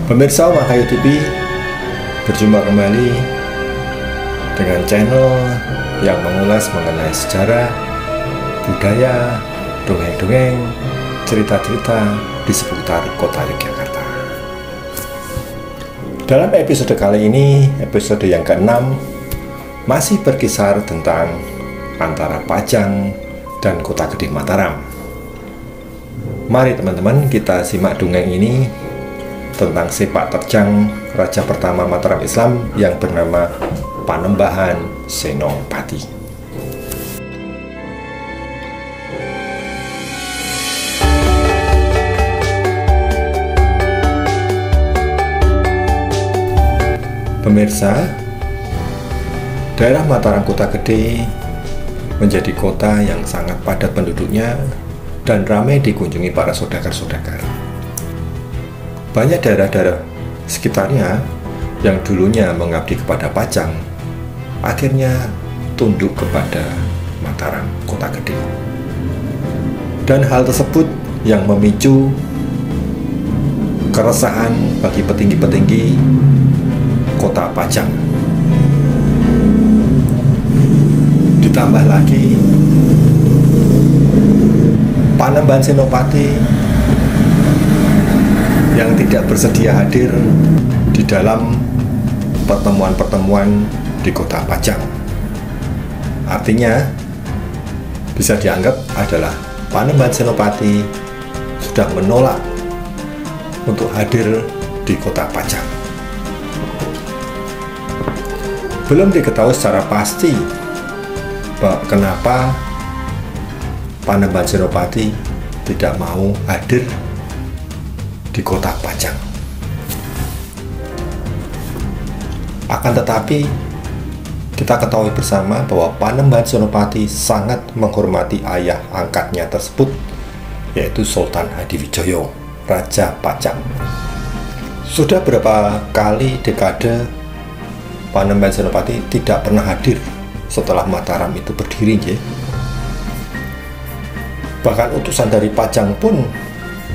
Pemirsa Wahyu TV, berjumpa kembali dengan channel yang mengulas mengenai sejarah, budaya, dongeng-dongeng, cerita-cerita di seputar kota Yogyakarta. Dalam episode kali ini, episode yang ke-6, masih berkisar tentang antara Pajang dan Kota Gede Mataram. Mari teman-teman kita simak dongeng ini tentang sepak terjang Raja pertama Mataram Islam yang bernama Panembahan Senopati. Pemirsa, daerah Mataram Kota Gede menjadi kota yang sangat padat penduduknya dan ramai dikunjungi para saudagar-saudagar. Banyak daerah-daerah sekitarnya yang dulunya mengabdi kepada Pajang akhirnya tunduk kepada Mataram Kota Gede. Dan hal tersebut yang memicu keresahan bagi petinggi-petinggi Kota Pajang. Ditambah lagi Panembahan Senopati yang tidak bersedia hadir di dalam pertemuan-pertemuan di Kota Pajang. Artinya bisa dianggap adalah Panembahan Senopati sudah menolak untuk hadir di Kota Pajang. Belum diketahui secara pasti kenapa Panembahan Senopati tidak mau hadir di Kota Pajang. Akan tetapi kita ketahui bersama bahwa Panembahan Senopati sangat menghormati ayah angkatnya tersebut, yaitu Sultan Hadiwijoyo, Raja Pajang. Sudah berapa kali dekade Panembahan Senopati tidak pernah hadir setelah Mataram itu berdiri, Bahkan utusan dari Pajang pun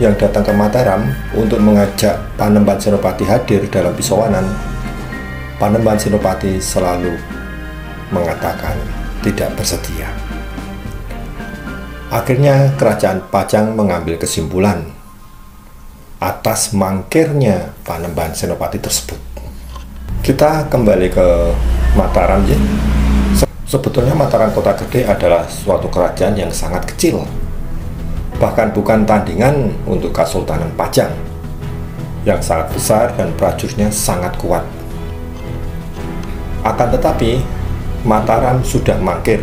yang datang ke Mataram untuk mengajak Panembahan Senopati hadir dalam pisauanan, Panembahan Senopati selalu mengatakan tidak bersedia. Akhirnya kerajaan Pajang mengambil kesimpulan atas mangkirnya Panembahan Senopati tersebut. Kita kembali ke Mataram, Sebetulnya Mataram Kota Gede adalah suatu kerajaan yang sangat kecil, bahkan bukan tandingan untuk Kesultanan Pajang yang sangat besar dan prajuritnya sangat kuat. Akan tetapi Mataram sudah mangkir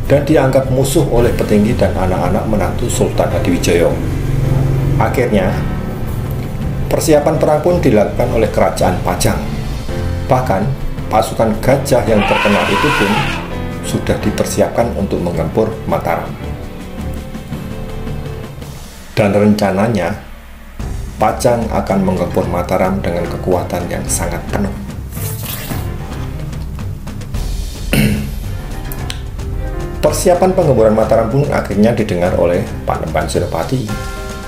dan dianggap musuh oleh petinggi dan anak-anak menantu Sultan Hadiwijoyo. Akhirnya persiapan perang pun dilakukan oleh kerajaan Pajang. Bahkan pasukan gajah yang terkenal itu pun sudah dipersiapkan untuk menggempur Mataram. Dan rencananya Pajang akan menggempur Mataram dengan kekuatan yang sangat penuh. Persiapan penggemburan Mataram pun akhirnya didengar oleh Panembahan Senopati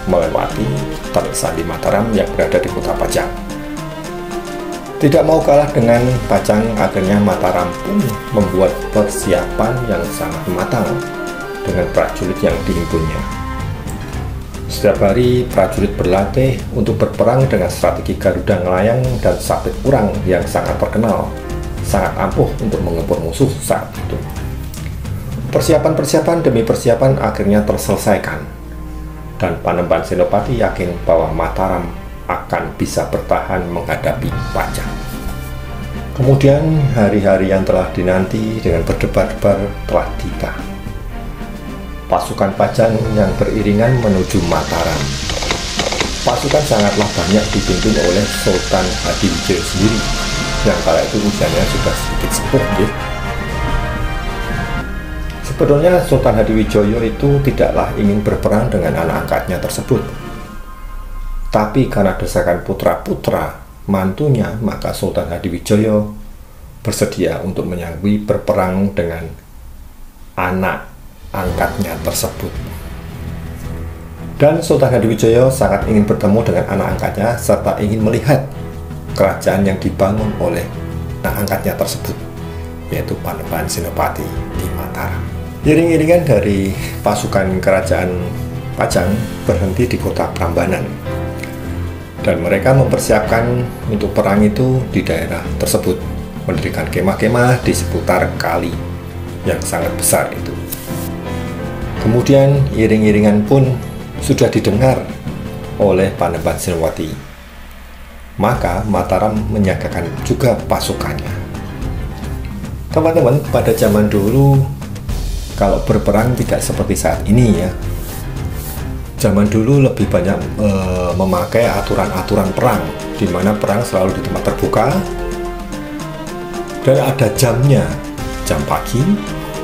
melewati Telik Sandi Mataram yang berada di Kota Pajang. Tidak mau kalah dengan Pajang, akhirnya Mataram pun membuat persiapan yang sangat matang dengan prajurit yang dihimpunnya. Setiap hari prajurit berlatih untuk berperang dengan strategi Garuda Ngelayang dan Sabit Urang yang sangat terkenal, sangat ampuh untuk menggempur musuh saat itu. Persiapan demi persiapan akhirnya terselesaikan, dan Panembahan Senopati yakin bahwa Mataram akan bisa bertahan menghadapi Pajang. Kemudian hari-hari yang telah dinanti dengan berdebar-debar telah tiba. Pasukan Pajang yang beriringan menuju Mataram. Pasukan sangatlah banyak dipimpin oleh Sultan Hadiwijoyo sendiri, yang kala itu usianya sudah sedikit sepuh, Sebetulnya Sultan Hadiwijoyo itu tidaklah ingin berperang dengan anak angkatnya tersebut. Tapi karena desakan putra-putra mantunya, maka Sultan Hadiwijoyo bersedia untuk menyanggupi berperang dengan anak angkatnya tersebut. Dan Sultan Hadiwijaya sangat ingin bertemu dengan anak angkatnya serta ingin melihat kerajaan yang dibangun oleh anak angkatnya tersebut, yaitu Panembahan Senopati di Mataram. Iring-iringan dari pasukan kerajaan Pajang berhenti di kota Prambanan, dan mereka mempersiapkan untuk perang itu di daerah tersebut, mendirikan kemah-kemah di seputar kali yang sangat besar itu. Kemudian iring-iringan pun sudah didengar oleh Panembahan Senopati. Maka Mataram menyiagakan juga pasukannya. Teman-teman, pada zaman dulu kalau berperang tidak seperti saat ini ya. Zaman dulu lebih banyak memakai aturan-aturan perang, di mana perang selalu di tempat terbuka dan ada jamnya, jam pagi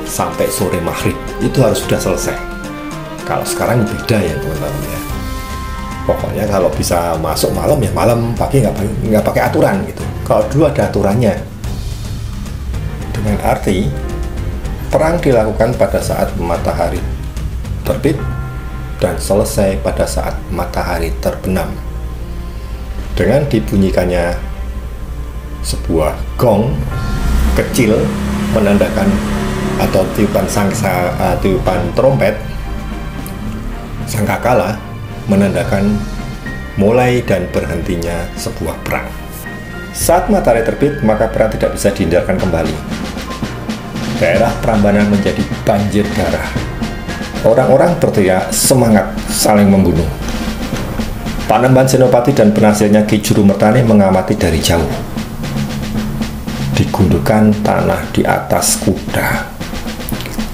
sampai sore maghrib itu harus sudah selesai. Kalau sekarang beda ya teman-teman ya. Pokoknya kalau bisa masuk malam ya malam, pagi nggak pakai aturan gitu. Kalau dulu ada aturannya, dengan arti perang dilakukan pada saat matahari terbit dan selesai pada saat matahari terbenam, dengan dibunyikannya sebuah gong kecil menandakan atau tiupan trompet sangkakala menandakan mulai dan berhentinya sebuah perang. Saat matahari terbit, maka perang tidak bisa dihindarkan kembali. Daerah Prambanan menjadi banjir darah. Orang-orang berteriak semangat saling membunuh. Panembahan Senopati dan penasihatnya Ki Jurumertani mengamati dari jauh. Digundukan tanah di atas kuda.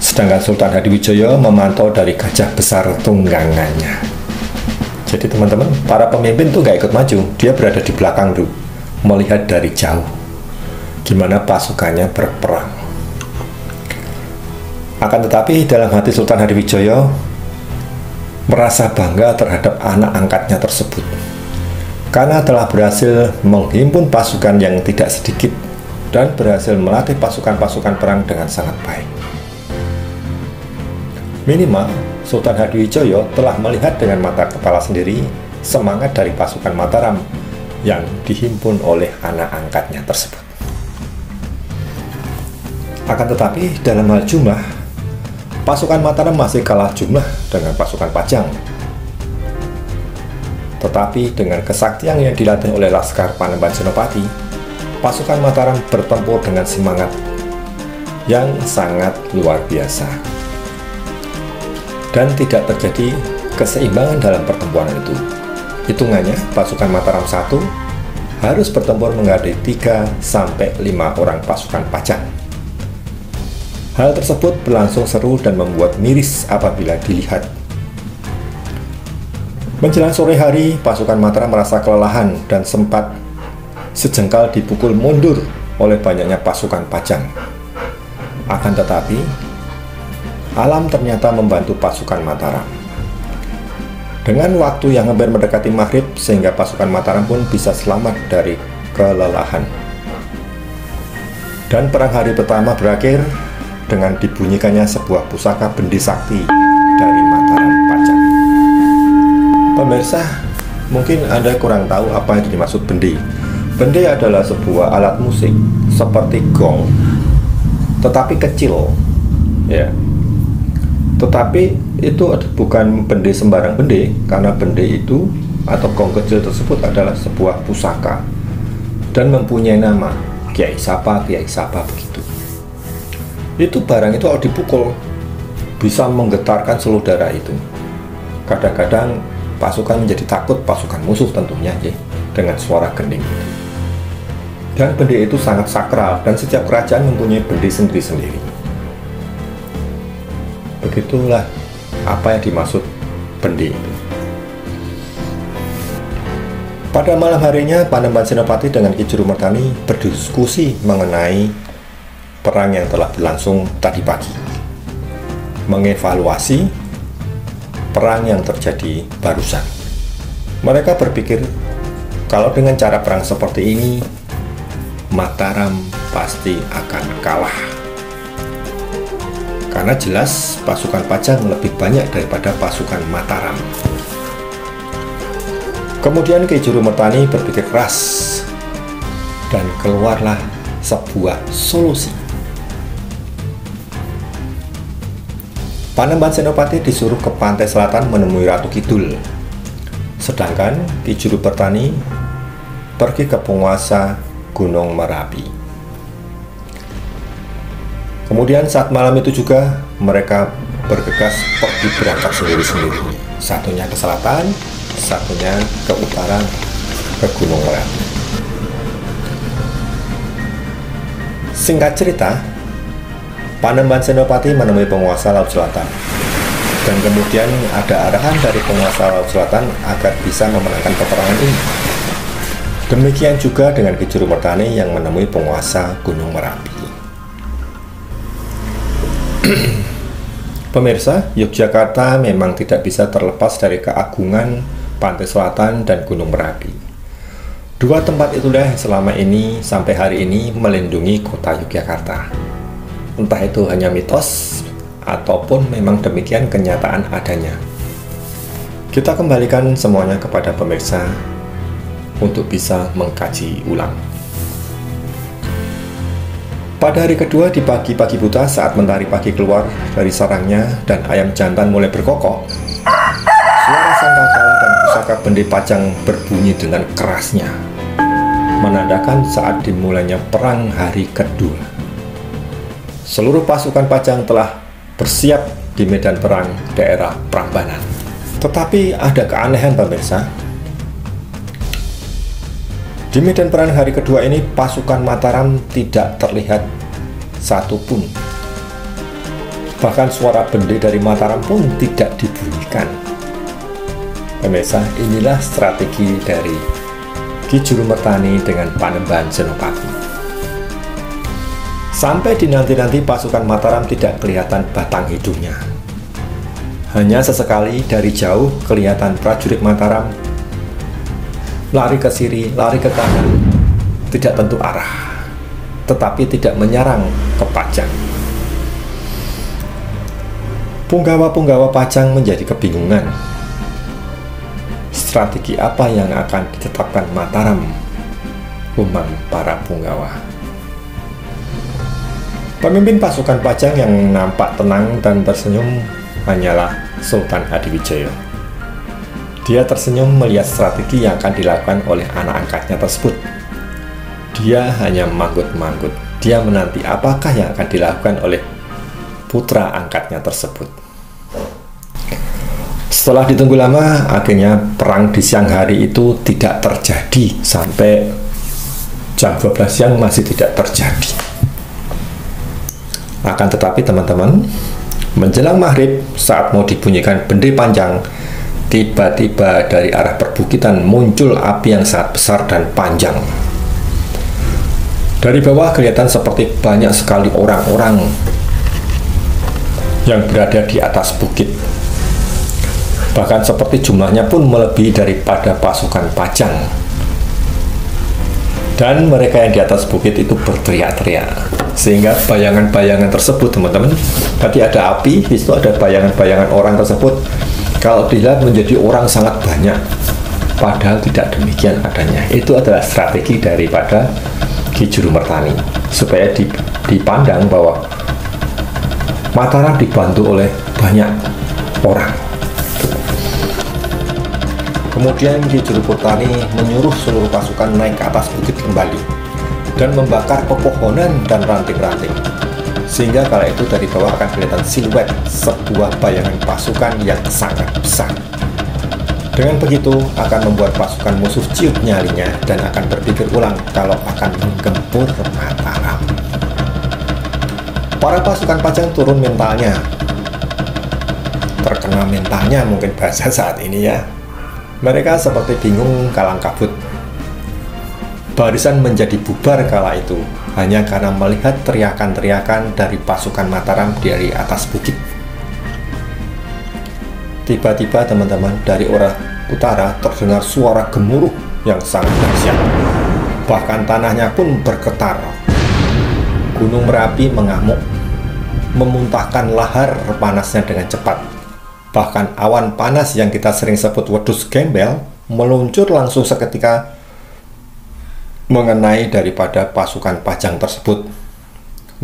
Sedangkan Sultan Hadiwijaya memantau dari gajah besar tunggangannya. Jadi teman-teman, para pemimpin tuh nggak ikut maju, dia berada di belakang tuh, melihat dari jauh gimana pasukannya berperang. Akan tetapi dalam hati Sultan Hadiwijaya merasa bangga terhadap anak angkatnya tersebut, karena telah berhasil menghimpun pasukan yang tidak sedikit dan berhasil melatih pasukan-pasukan perang dengan sangat baik. Minimal Sultan Hadiwijaya telah melihat dengan mata kepala sendiri semangat dari pasukan Mataram yang dihimpun oleh anak angkatnya tersebut. Akan tetapi dalam hal jumlah, pasukan Mataram masih kalah jumlah dengan pasukan Pajang. Tetapi dengan kesaktian yang dilatih oleh Laskar Panembahan Senopati, pasukan Mataram bertempur dengan semangat yang sangat luar biasa. Dan tidak terjadi keseimbangan dalam pertempuran itu. Hitungannya, pasukan Mataram 1 harus bertempur menghadapi 3-5 orang pasukan Pajang. Hal tersebut berlangsung seru dan membuat miris apabila dilihat. Menjelang sore hari, pasukan Mataram merasa kelelahan dan sempat sejengkal dipukul mundur oleh banyaknya pasukan Pajang. Akan tetapi, alam ternyata membantu pasukan Mataram. Dengan waktu yang hampir mendekati maghrib, sehingga pasukan Mataram pun bisa selamat dari kelelahan. Dan perang hari pertama berakhir dengan dibunyikannya sebuah pusaka bendi sakti dari Mataram Pajang. Pemirsa, mungkin Anda kurang tahu apa yang dimaksud bendi. Bendi adalah sebuah alat musik seperti gong, tetapi kecil, ya. Tetapi itu bukan bende sembarang bende, karena bende itu atau gong kecil tersebut adalah sebuah pusaka dan mempunyai nama Kiai Sapa begitu. Itu barang itu kalau dipukul bisa menggetarkan seluruh daerah itu. Kadang-kadang pasukan menjadi takut, pasukan musuh tentunya ya, dengan suara gending. Dan bende itu sangat sakral dan setiap kerajaan mempunyai bende sendiri-sendiri. Begitulah apa yang dimaksud bende itu. Pada malam harinya, Panembahan Senopati dengan Ki Jurumertani berdiskusi mengenai perang yang telah berlangsung tadi pagi, mengevaluasi perang yang terjadi barusan. Mereka berpikir kalau dengan cara perang seperti ini, Mataram pasti akan kalah. Karena jelas pasukan Pajang lebih banyak daripada pasukan Mataram. Kemudian Ki Juru Mertani berpikir keras dan keluarlah sebuah solusi. Panembahan Senopati disuruh ke pantai selatan menemui Ratu Kidul, sedangkan Ki Juru Mertani pergi ke penguasa Gunung Merapi. Kemudian saat malam itu juga mereka bergegas pergi berangkat sendiri-sendiri, satunya ke selatan, satunya ke utara, ke Gunung Merapi. Singkat cerita, Panembahan Senopati menemui penguasa Laut Selatan, dan kemudian ada arahan dari penguasa Laut Selatan agar bisa memenangkan peperangan ini. Demikian juga dengan Ki Juru Mertani yang menemui penguasa Gunung Merapi. Pemirsa, Yogyakarta memang tidak bisa terlepas dari keagungan pantai selatan dan Gunung Merapi. Dua tempat itulah yang selama ini sampai hari ini melindungi kota Yogyakarta. Entah itu hanya mitos ataupun memang demikian kenyataan adanya. Kita kembalikan semuanya kepada pemirsa untuk bisa mengkaji ulang. Pada hari kedua di pagi-pagi buta saat mentari pagi keluar dari sarangnya dan ayam jantan mulai berkokok, suara sangkakala dan pusaka Bende Pajang berbunyi dengan kerasnya, menandakan saat dimulainya perang hari kedua. Seluruh pasukan Pajang telah bersiap di medan perang daerah Prambanan. Tetapi ada keanehan pemirsa. Di medan perang hari kedua ini pasukan Mataram tidak terlihat satupun. Bahkan suara bende dari Mataram pun tidak dibunyikan. Pemirsa, inilah strategi dari Ki Juru Mertani dengan Panembahan Senopati. Sampai di nanti-nanti pasukan Mataram tidak kelihatan batang hidungnya. Hanya sesekali dari jauh kelihatan prajurit Mataram lari ke kiri, lari ke kanan, tidak tentu arah, tetapi tidak menyerang ke Pajang. Punggawa-punggawa Pajang menjadi kebingungan. Strategi apa yang akan ditetapkan Mataram? Umam para punggawa. Pemimpin pasukan Pajang yang nampak tenang dan tersenyum hanyalah Sultan Hadiwijaya. Dia tersenyum melihat strategi yang akan dilakukan oleh anak angkatnya tersebut. Dia hanya manggut-manggut. Dia menanti apakah yang akan dilakukan oleh putra angkatnya tersebut. Setelah ditunggu lama, akhirnya perang di siang hari itu tidak terjadi. Sampai jam 12 siang masih tidak terjadi. Akan tetapi teman-teman, menjelang maghrib saat mau dibunyikan bende panjang, tiba-tiba dari arah perbukitan muncul api yang sangat besar dan panjang. Dari bawah kelihatan seperti banyak sekali orang-orang yang berada di atas bukit. Bahkan seperti jumlahnya pun melebihi daripada pasukan Pajang. Dan mereka yang di atas bukit itu berteriak-teriak. Sehingga bayangan-bayangan tersebut, teman-teman, tadi ada api, di situ ada bayangan-bayangan orang tersebut. Kalau dilihat menjadi orang sangat banyak, padahal tidak demikian adanya. Itu adalah strategi daripada Ki Juru Mertani, supaya dipandang bahwa Mataram dibantu oleh banyak orang. Kemudian Ki Juru Mertani menyuruh seluruh pasukan naik ke atas bukit kembali dan membakar pepohonan dan ranting-ranting, sehingga kala itu dari bawah akan kelihatan siluet sebuah bayangan pasukan yang sangat besar. Dengan begitu akan membuat pasukan musuh ciut nyalinya dan akan berpikir ulang kalau akan menggempur Mataram. Para pasukan Pajang turun mentalnya, terkena mentalnya mungkin bahasa saat ini ya. Mereka seperti bingung kalang kabut. Barisan menjadi bubar kala itu hanya karena melihat teriakan-teriakan dari pasukan Mataram dari atas bukit. Tiba-tiba teman-teman, dari arah utara terdengar suara gemuruh yang sangat dahsyat. Bahkan tanahnya pun bergetar. Gunung Merapi mengamuk, memuntahkan lahar panasnya dengan cepat. Bahkan awan panas yang kita sering sebut wedhus gembel meluncur langsung seketika mengenai daripada pasukan Pajang tersebut,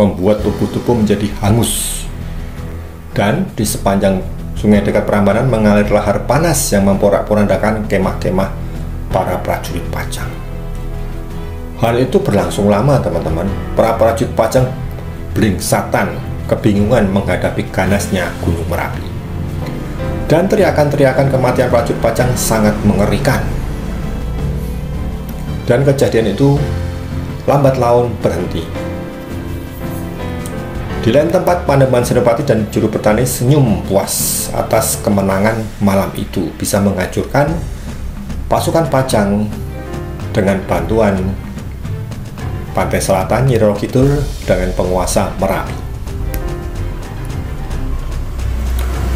membuat tubuh-tubuh menjadi hangus. Dan di sepanjang sungai dekat Prambanan mengalir lahar panas yang memporak-porandakan kemah-kemah para prajurit Pajang. Hal itu berlangsung lama, teman-teman. Para prajurit Pajang blingsatan, kebingungan menghadapi ganasnya Gunung Merapi. Dan teriakan-teriakan kematian prajurit Pajang sangat mengerikan. Dan kejadian itu lambat laun berhenti. Di lain tempat, Panembahan Senopati dan juru petani senyum puas atas kemenangan malam itu bisa menghancurkan pasukan Pajang dengan bantuan pantai selatan Nyi Roro Kidul dengan penguasa Merapi.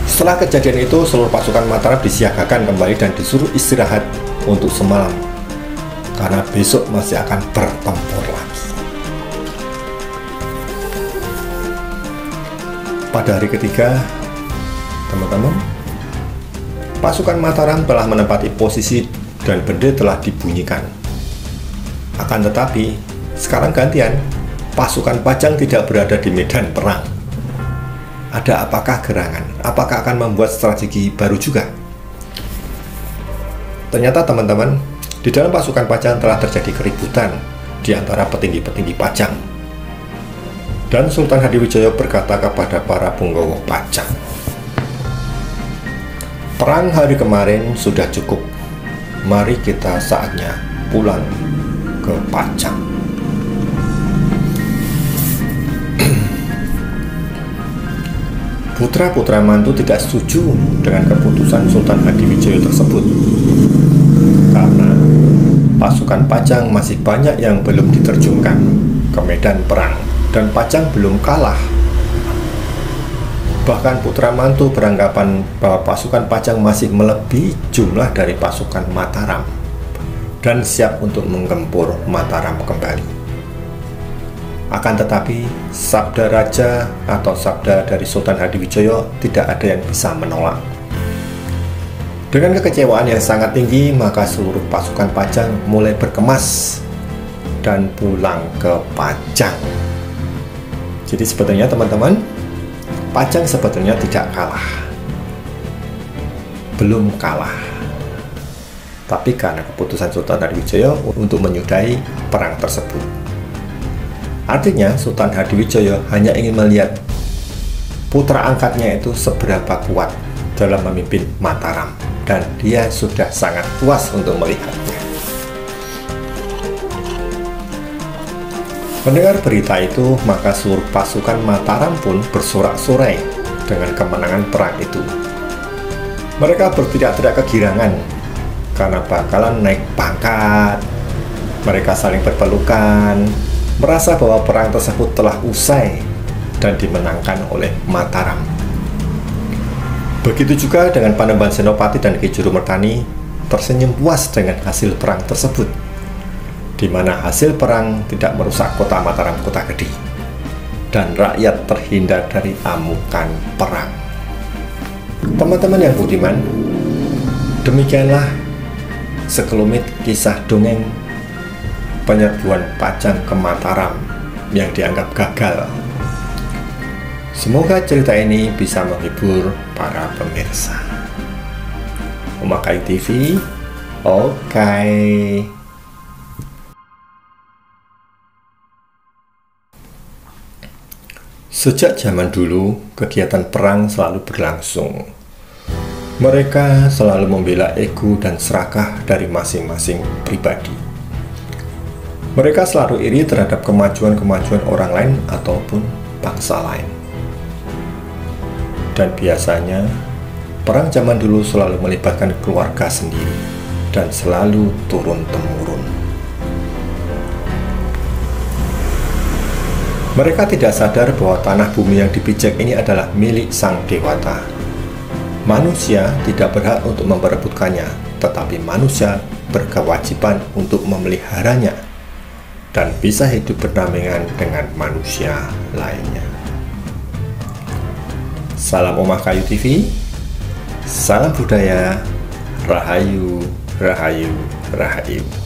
Setelah kejadian itu, seluruh pasukan Mataram disiagakan kembali dan disuruh istirahat untuk semalam, karena besok masih akan bertempur lagi. Pada hari ketiga, teman-teman, pasukan Mataram telah menempati posisi dan bendera telah dibunyikan. Akan tetapi, sekarang gantian, pasukan Pajang tidak berada di medan perang. Ada apakah gerangan? Apakah akan membuat strategi baru juga? Ternyata, teman-teman, di dalam pasukan Pajang telah terjadi keributan di antara petinggi-petinggi Pajang. Dan Sultan Hadiwijaya berkata kepada para punggawa Pajang, "Perang hari kemarin sudah cukup. Mari kita saatnya pulang ke Pajang." Putra-putra mantu tidak setuju dengan keputusan Sultan Hadiwijaya tersebut, karena pasukan Pajang masih banyak yang belum diterjunkan ke medan perang dan Pajang belum kalah. Bahkan putra mantu beranggapan bahwa pasukan Pajang masih melebihi jumlah dari pasukan Mataram dan siap untuk menggempur Mataram kembali. Akan tetapi, sabda raja atau sabda dari Sultan Hadiwijaya tidak ada yang bisa menolak. Dengan kekecewaan yang sangat tinggi, maka seluruh pasukan Pajang mulai berkemas dan pulang ke Pajang. Jadi sebetulnya, teman-teman, Pajang sebetulnya tidak kalah, belum kalah, tapi karena keputusan Sultan Hadiwijaya untuk menyudahi perang tersebut. Artinya Sultan Hadiwijaya hanya ingin melihat putra angkatnya itu seberapa kuat dalam memimpin Mataram, dan dia sudah sangat puas untuk melihatnya. Mendengar berita itu, maka seluruh pasukan Mataram pun bersorak-sorai dengan kemenangan perang itu. Mereka berteriak-teriak kegirangan karena bakalan naik pangkat. Mereka saling berpelukan, merasa bahwa perang tersebut telah usai dan dimenangkan oleh Mataram. Begitu juga dengan Panembahan Senopati dan Ki Juru Mertani tersenyum puas dengan hasil perang tersebut, di mana hasil perang tidak merusak kota Mataram, kota Gede, dan rakyat terhindar dari amukan perang. Teman-teman yang budiman, demikianlah sekelumit kisah dongeng penyerbuan Pajang ke Mataram yang dianggap gagal. Semoga cerita ini bisa menghibur para pemirsa. Memakai TV, oke. Sejak zaman dulu, kegiatan perang selalu berlangsung. Mereka selalu membela ego dan serakah dari masing-masing pribadi. Mereka selalu iri terhadap kemajuan-kemajuan orang lain ataupun bangsa lain. Dan biasanya, perang zaman dulu selalu melibatkan keluarga sendiri dan selalu turun-temurun. Mereka tidak sadar bahwa tanah bumi yang dipijak ini adalah milik sang dewata. Manusia tidak berhak untuk memperebutkannya, tetapi manusia berkewajiban untuk memeliharanya dan bisa hidup berdampingan dengan manusia lainnya. Salam Omah Kayu TV, salam budaya, Rahayu. Rahayu, Rahayu.